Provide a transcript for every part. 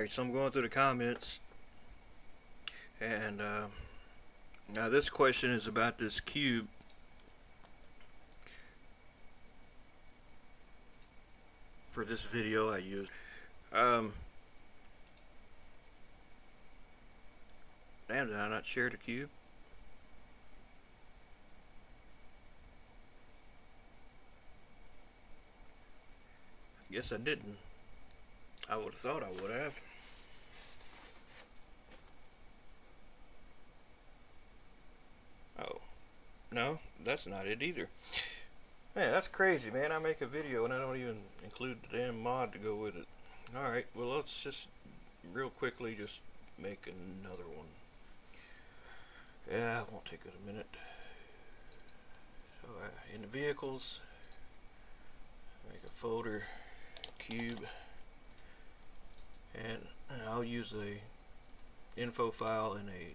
Alright, so I'm going through the comments, and now this question is about this cube for this video I used. Damn, did I not share the cube? I guess I didn't. I would have thought I would have. Oh, no, that's not it either. Man, that's crazy, man. I make a video and I don't even include the damn mod to go with it. Alright, well, let's just real quickly just make another one. Yeah, it won't take it a minute. So, in the vehicles, make a folder, cube, and I'll use a info file in a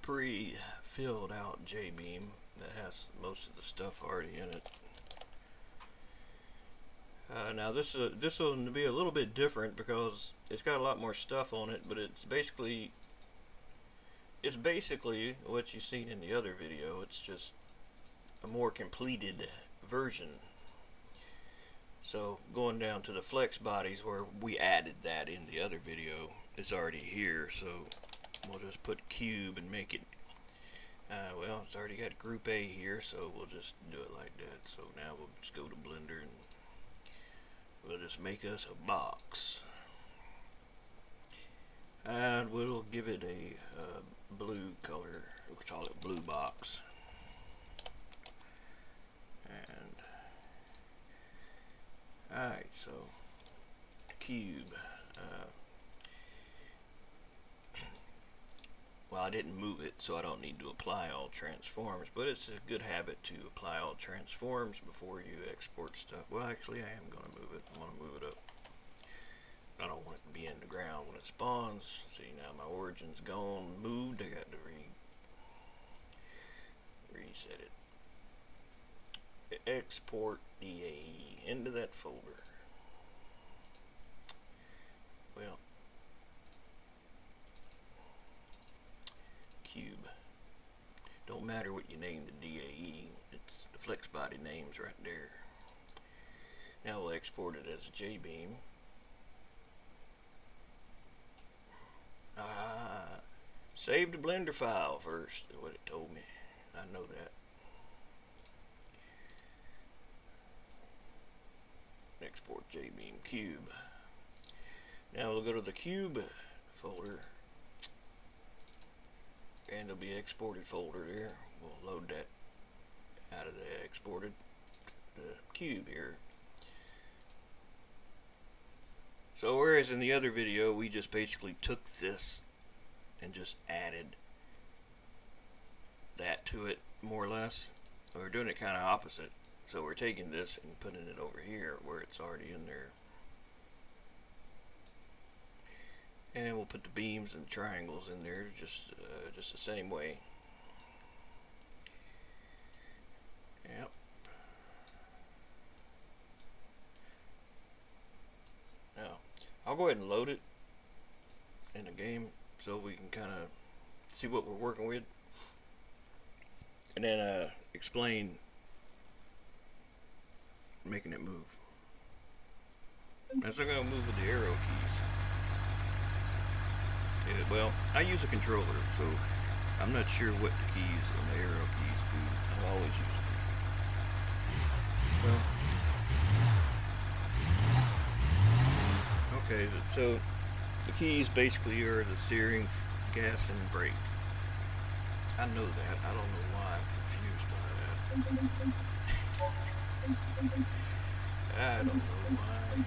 pre-filled out JBeam that has most of the stuff already in it. Now this will be a little bit different because it's got a lot more stuff on it, but it's basically what you've seen in the other video. It's just a more completed version. So going down to the flex bodies where we added that in the other video, it's already here. So we'll just put cube and make it. Well, it's already got group A here, so we'll just do it like that. So now we'll just go to Blender and we'll just make us a box. And we'll give it a blue color. We'll call it blue box. And alright, so cube. Well, I didn't move it, so I don't need to apply all transforms, but it's a good habit to apply all transforms before you export stuff. Well, actually, I am going to move it. I want to move it up. I don't want it to be in the ground when it spawns. See, now my origin's gone, moved. I got to reset it. Export DAE into that folder. Well, cube. Don't matter what you name the DAE. It's the flex body names right there. Now we'll export it as JBeam. Save the Blender file first, is what it told me. I know that. Export JBeam cube. Now we'll go to the cube folder, and it'll be exported folder there. We'll load that out of the exported cube here. So whereas in the other video we just basically took this and just added that to it, more or less, we're doing it kind of opposite. So we're taking this and putting it over here where it's already in there. And we'll put the beams and triangles in there just the same way. Yep. Now, I'll go ahead and load it in the game so we can kind of see what we're working with, and then explain making it move. I'm still going to move with the arrow keys. Yeah, well, I use a controller, so I'm not sure what the keys on the arrow keys do. I always use them. Well, okay, so the keys basically are the steering, gas, and brake. I know that. I don't know why I'm confused by that. I don't know why.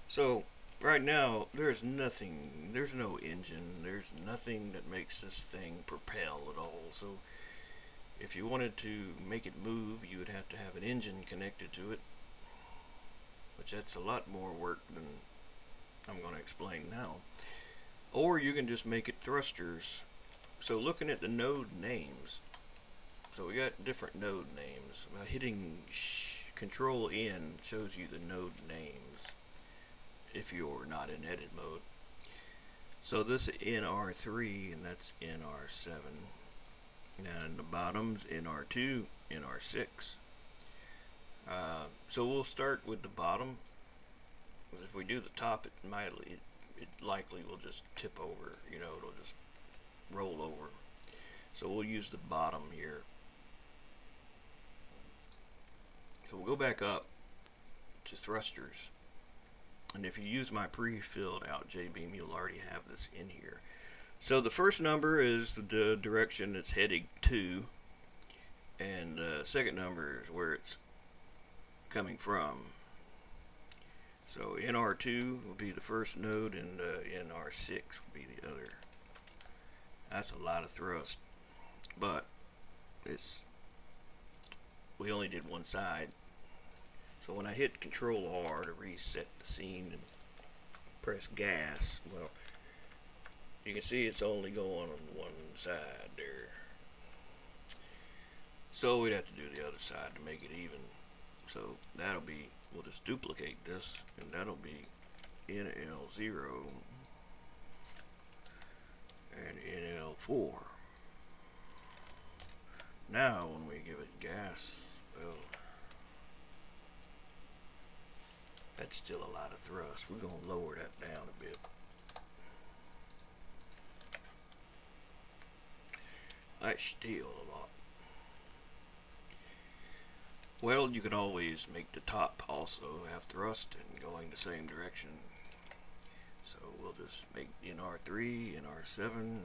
So right now there's no engine, there's nothing that makes this thing propel at all. So if you wanted to make it move, you would have to have an engine connected to it, which that's a lot more work than I'm going to explain now. Or you can just make it thrusters. So looking at the node names, so we got different node names. By hitting Control N shows you the node names. if you're not in edit mode. So this is NR3 and that's NR7. And the bottom's NR2, NR6. So we'll start with the bottom. If we do the top, it likely will just tip over. It'll just roll over. So we'll use the bottom here. So we'll go back up to thrusters. And if you use my pre-filled out J-beam, you'll already have this in here. So the first number is the direction it's heading to, and the second number is where it's coming from. So NR2 will be the first node, and NR6 will be the other. That's a lot of thrust, but we only did one side. So when I hit Control R to reset the scene and press gas, well, you can see it's only going on one side there. So we'd have to do the other side to make it even. So we'll just duplicate this, and that'll be NL0 and NL4. Now when we give it gas, well, that's still a lot of thrust. We're going to lower that down a bit. That's still a lot. Well, you can always make the top also have thrust and going the same direction. So we'll just make NR3, NR7,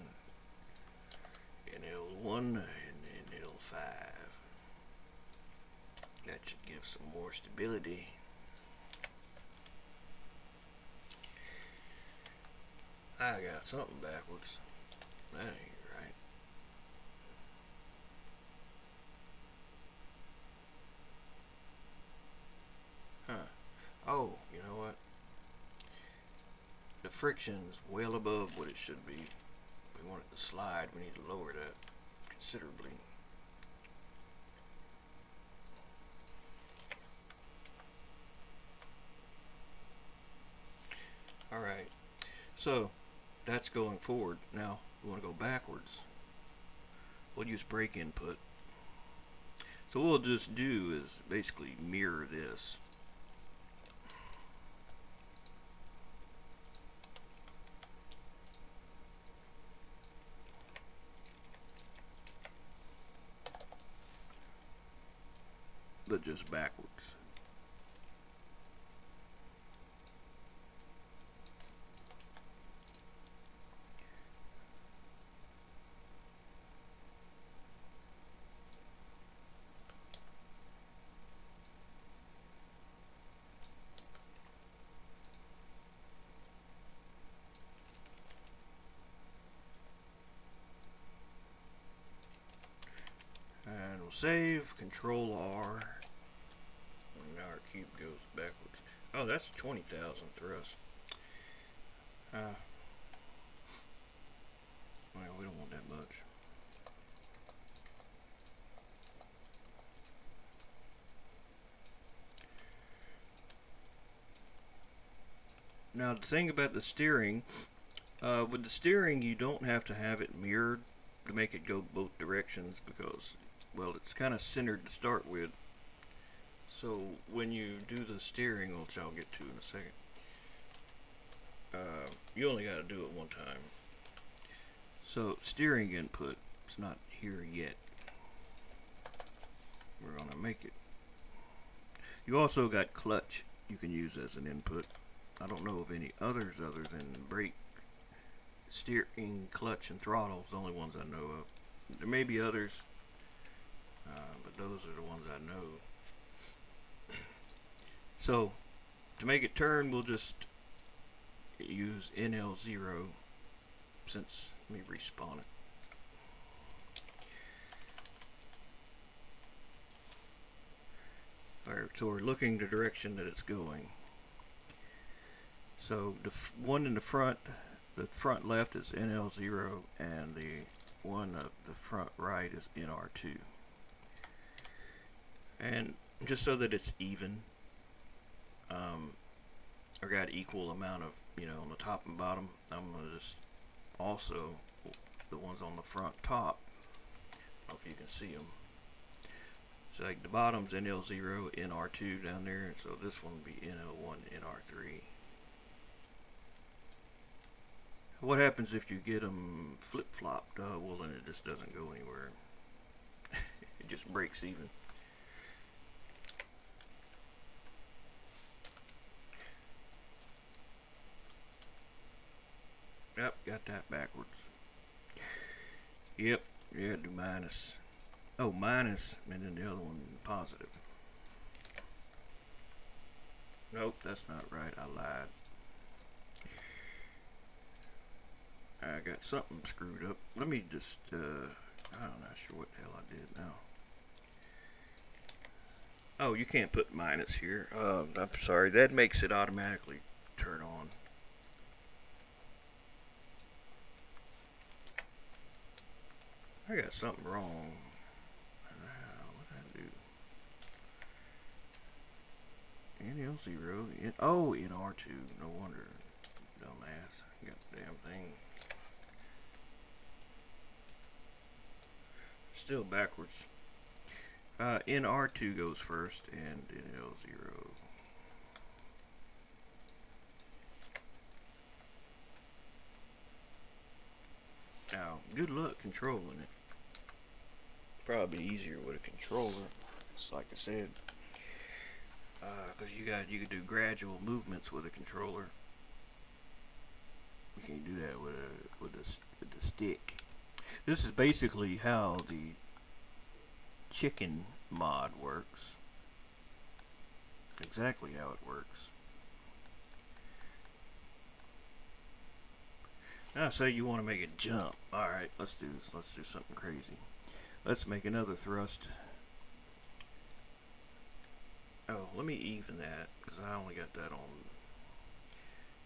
NL1, and NL5. That should give some more stability. I got something backwards. That ain't right. Huh. Oh, you know what? The friction's well above what it should be. If we want it to slide, we need to lower that considerably. Alright, so that's going forward. Now we want to go backwards. We'll use brake input. So what we'll just do is basically mirror this. But just backwards. And we'll save, Control R. Now our cube goes backwards. Oh, that's 20,000 thrust. Well, we don't want that much. Now the thing about the steering, with the steering you don't have to have it mirrored to make it go both directions because, well, it's kind of centered to start with. So when you do the steering, which I'll get to in a second, you only got to do it one time. So steering input, it's not here yet. We're going to make it. You also got clutch you can use as an input. I don't know of any others other than brake, steering, clutch, and throttle is the only ones I know of. There may be others, but those are the ones I know. So to make it turn, we'll just use NL0 since, let me respawn it. Alright, so we're looking the direction that it's going. So the one in the front left is NL0 and the one of the front right is NR2. And just so that it's even, I got equal amount of, on the top and bottom. I'm gonna just also the ones on the front top. I don't know if you can see them. So like the bottom's NL0, NR2 down there, so this one would be NL1, NR3. What happens if you get them flip-flopped? Well, then it just doesn't go anywhere. It just breaks even. Yep, got that backwards. Yep, yeah, do minus. Oh, minus, and then the other one positive. Nope, that's not right. I lied. I got something screwed up. Let me just, I'm not sure what the hell I did now. Oh, you can't put minus here. I'm sorry. That makes it automatically turn on. I got something wrong. What did I do? NL0. Oh, in R2. No wonder. Dumbass. Got the damn thing. Still backwards. NR2 goes first, and NL0. Now, good luck controlling it. Probably easier with a controller. It's like I said, because you can do gradual movements with a controller. You can't do that with the stick. This is basically how the chicken mod works. Exactly how it works. Now say you want to make it jump. Alright, let's do this. Let's do something crazy. Let's make another thrust. Oh, let me even that, because I only got that on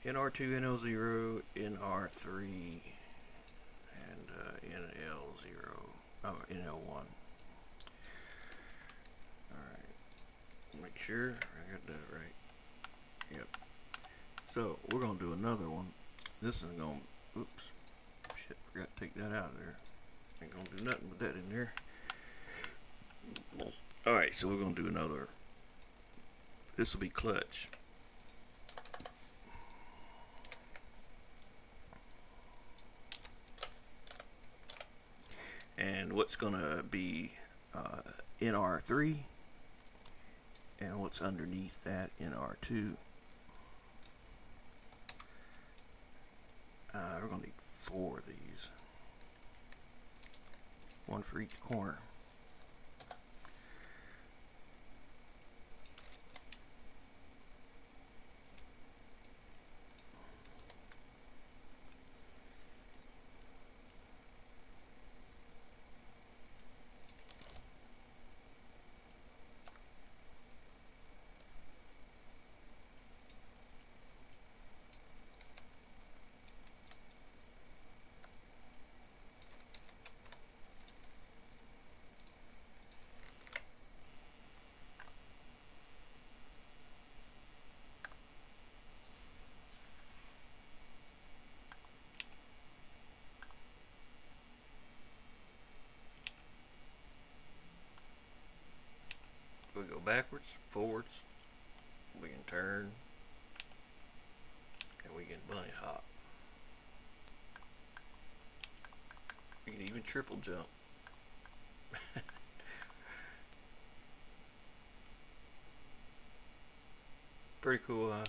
NR2, NL0, NR3, and NL0, NL1. Alright, make sure I got that right. Yep. So, we're going to do another one. This is going to, oops, shit, forgot to take that out of there. Ain't going to do nothing with that in there. Alright, so we're going to do another. This will be clutch. And what's going to be NR3, and what's underneath that NR2. We're going to need 4 of these. One for each corner. We go backwards, forwards, we can turn, and we can bunny hop. We can even triple jump. Pretty cool, huh?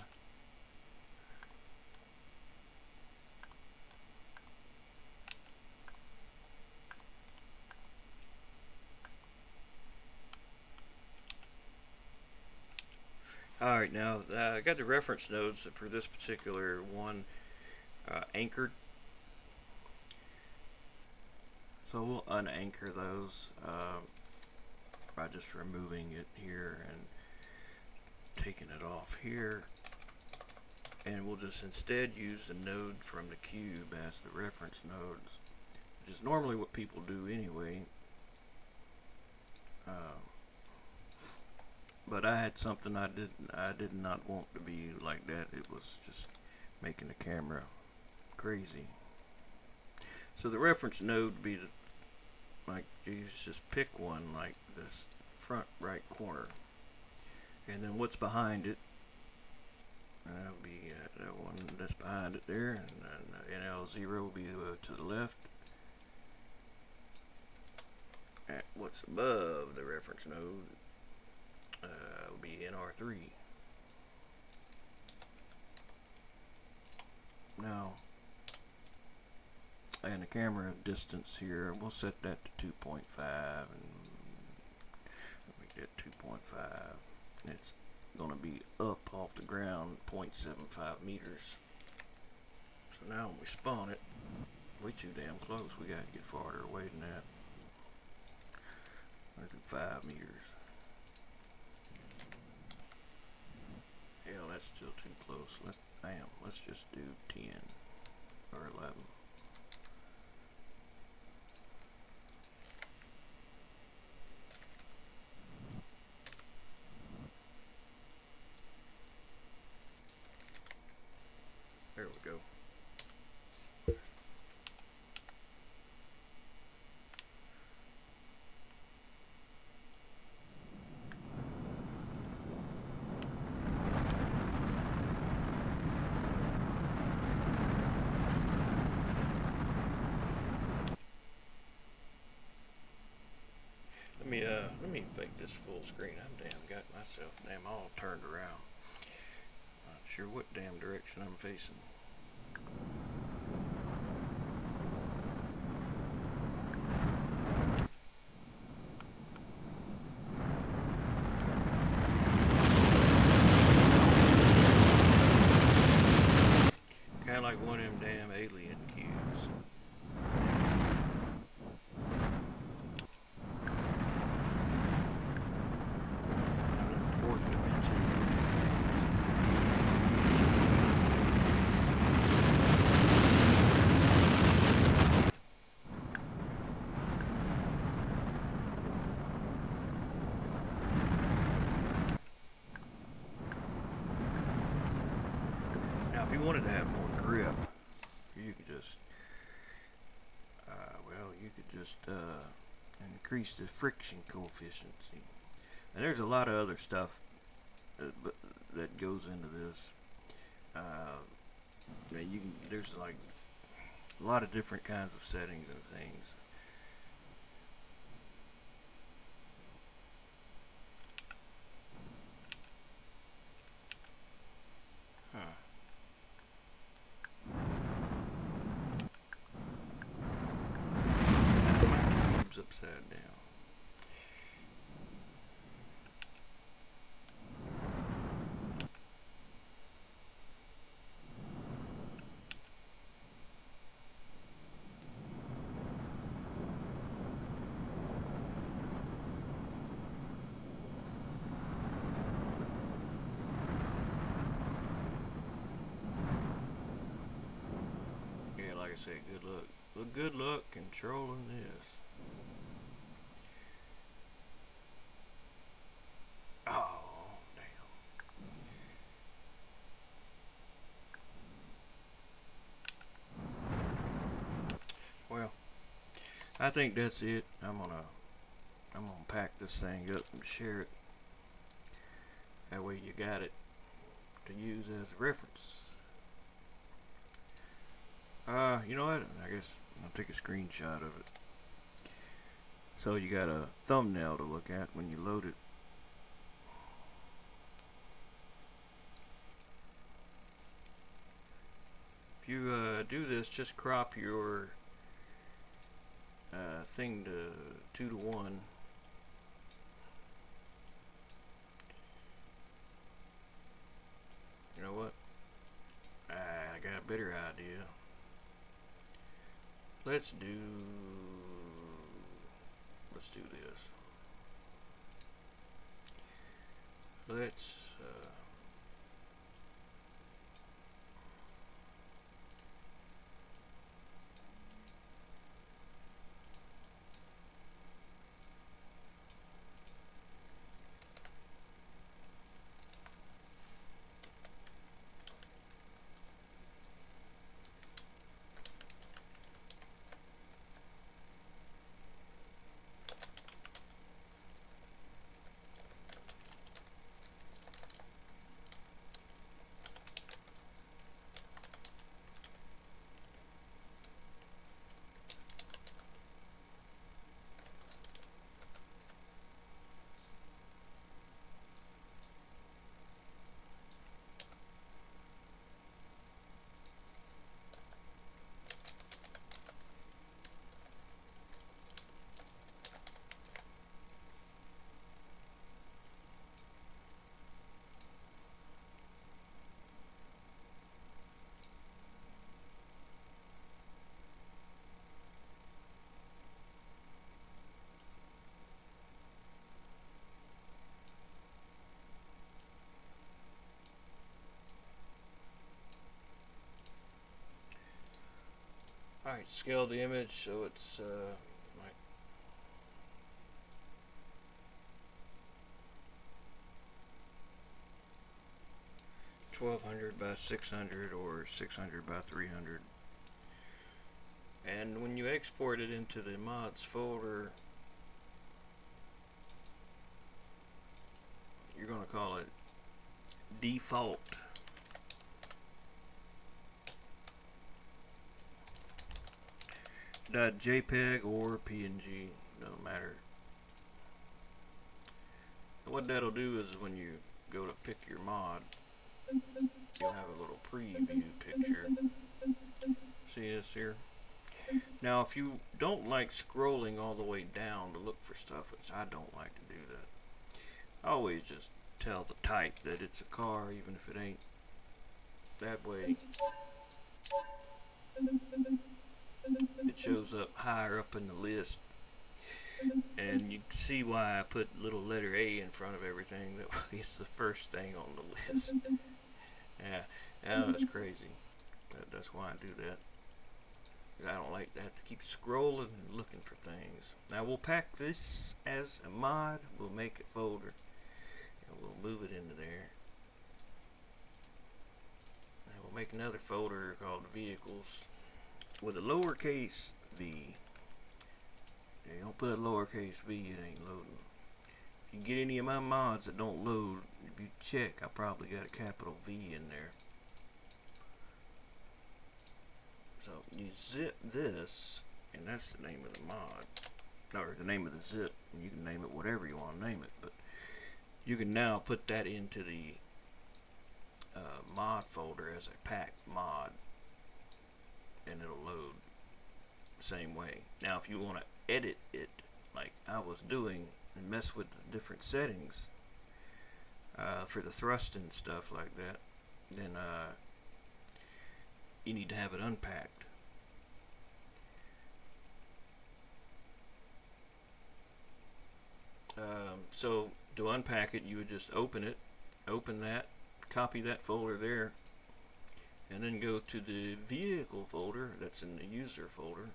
Alright, now I got the reference nodes for this particular one anchored. So we'll unanchor those by just removing it here and taking it off here. And we'll just instead use the node from the cube as the reference nodes, which is normally what people do anyway. But I had something I did not want to be like that. It was just making the camera crazy. So the reference node would be like, geez, just pick one like this front right corner, and then what's behind it. That'll be that one that's behind it there, and NL0 will be to the left. At what's above the reference node will be NR3. Now, and the camera distance here, we'll set that to 2.5, and make that 2.5. It's going to be up off the ground 0.75 meters. So now when we spawn it, we too damn close. We got to get farther away than that. Let's do 5 meters. Hell, that's still too close. Let's just do 10 or 11. There we go. Let me make this full screen. I'm damn got myself damn all turned around. Not sure what damn direction I'm facing. Kinda like one of them damn alien cubes. Fourth dimension. Now, if you wanted to have more grip, you could just, increase the friction coefficient. See? And there's a lot of other stuff that goes into this. There's like a lot of different kinds of settings and things. Huh. So now my cube's upside down. Like I said, good luck. Good luck controlling this. Oh, damn. Well, I think that's it. I'm gonna pack this thing up and share it. That way you got it to use as a reference. You know what? I guess I'll take a screenshot of it. So you got a thumbnail to look at when you load it. If you do this, just crop your thing to 2:1. You know what? I got a better idea. Let's do this. Let's scale the image so it's like 1200 by 600 or 600 by 300. And when you export it into the mods folder, you're going to call it default .jpeg or PNG, doesn't matter. And what that'll do is when you go to pick your mod, you'll have a little preview picture. See this here? Now if you don't like scrolling all the way down to look for stuff, which I don't like to do that, I always just tell the type that it's a car even if it ain't. That way it shows up higher up in the list, and you can see why I put little letter A in front of everything. That way it's the first thing on the list. Yeah, that's crazy. That's why I do that. I don't like that to keep scrolling and looking for things. Now we'll pack this as a mod. We'll make a folder and we'll move it into there. Now we'll make another folder called vehicles with a lowercase v. You don't put a lowercase v, it ain't loading. If you get any of my mods that don't load, if you check, I probably got a capital V in there. So you zip this, and that's the name of the mod, or the name of the zip, and you can name it whatever you want to name it, but you can now put that into the mod folder as a packed mod, and it'll load the same way. Now if you want to edit it like I was doing and mess with the different settings for the thrust and stuff like that, then you need to have it unpacked. So to unpack it, you would just open that, copy that folder there, and then go to the vehicle folder that's in the user folder,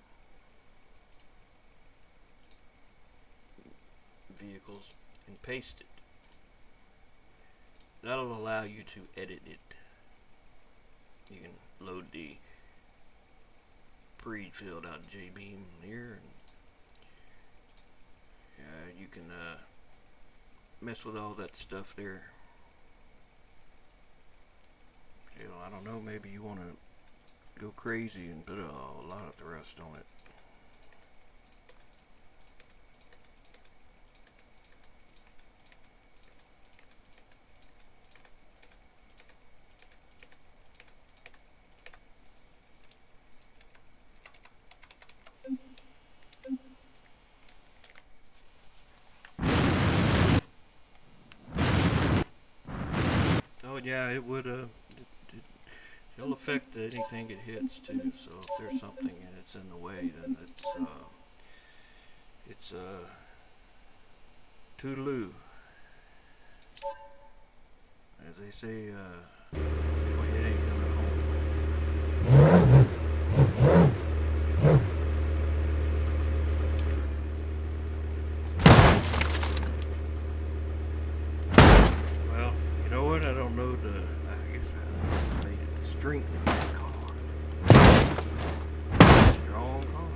vehicles, and paste it. That'll allow you to edit it. You can load the pre-filled out JBeam here, and you can mess with all that stuff there. You know, I don't know, maybe you want to go crazy and put a lot of thrust on it. Oh yeah, it would it'll affect anything it hits too. So if there's something and it's in the way, then it's toodaloo, as they say. It ain't coming home. Well, you know what? I don't know I guess I underestimated the strength of that car. Strong car.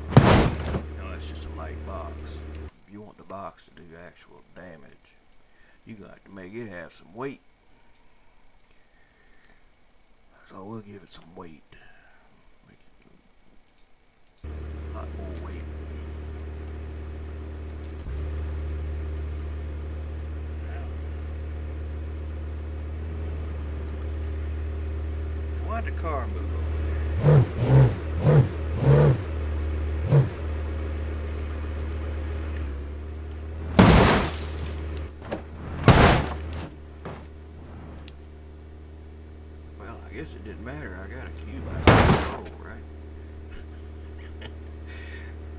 No, that's just a light box. If you want the box to do actual damage, you got to make it have some weight. So we'll give it some weight. Make it a lot more weight. Why'd the car move over there? Well, I guess it didn't matter. I got a cube I can control, right?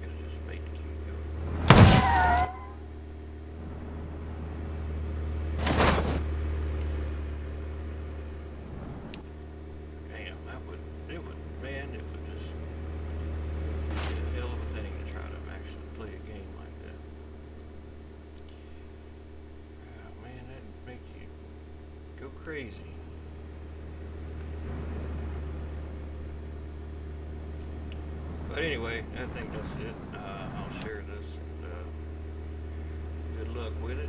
Could've just made the cube go. Damn, it would just crazy. But anyway, I think that's it. I'll share this. Good luck with it.